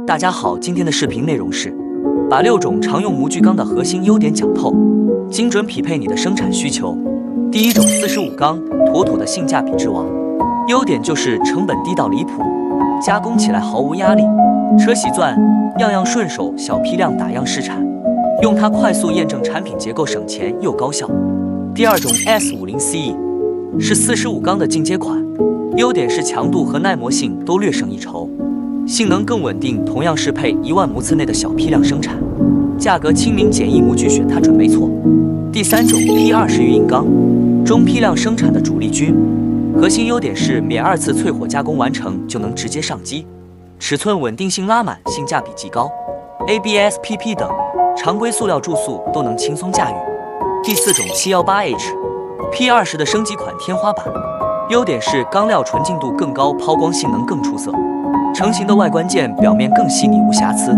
大家好，今天的视频内容是把6种常用模具钢的核心优点讲透，精准匹配你的生产需求。第一种45钢，妥妥的性价比之王。优点就是成本低到离谱，加工起来毫无压力，车洗钻样样顺手，小批量打样试产，用它快速验证产品结构，省钱又高效。第二种 S50CE 是45钢的进阶款，优点是强度和耐磨性都略胜一筹，性能更稳定，同样适配1万模次内的小批量生产，价格亲民，简易模具选它准没错。第三种 P20 预硬钢，中批量生产的主力军，核心优点是免2次淬火加工完成就能直接上机，尺寸稳定性拉满，性价比极高 ，ABS、PP 等常规塑料注塑都能轻松驾驭。第四种 718H P20 的升级款天花板，优点是钢料纯净度更高，抛光性能更出色，成型的外观件表面更细腻无瑕疵，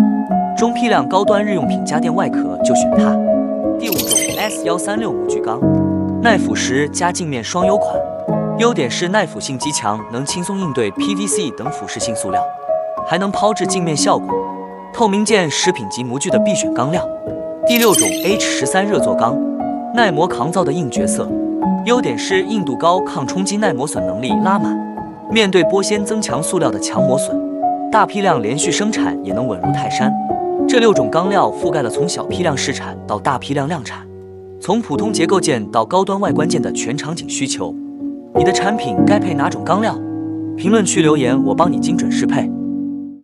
中批量高端日用品家电外壳就选它。第五种 S136模具钢，耐腐蚀加镜面双优款，优点是耐腐性极强，能轻松应对 PVC 等腐蚀性塑料，还能抛掷镜面效果，透明件食品级模具的必选钢料。第六种 H13热做钢，耐磨抗造的硬角色，优点是硬度高，抗冲击耐磨损能力拉满，面对玻纤增强塑料的强磨损，大批量连续生产也能稳如泰山。这6种钢料覆盖了从小批量试产到大批量量产，从普通结构件到高端外观件的全场景需求。你的产品该配哪种钢料？评论区留言，我帮你精准适配。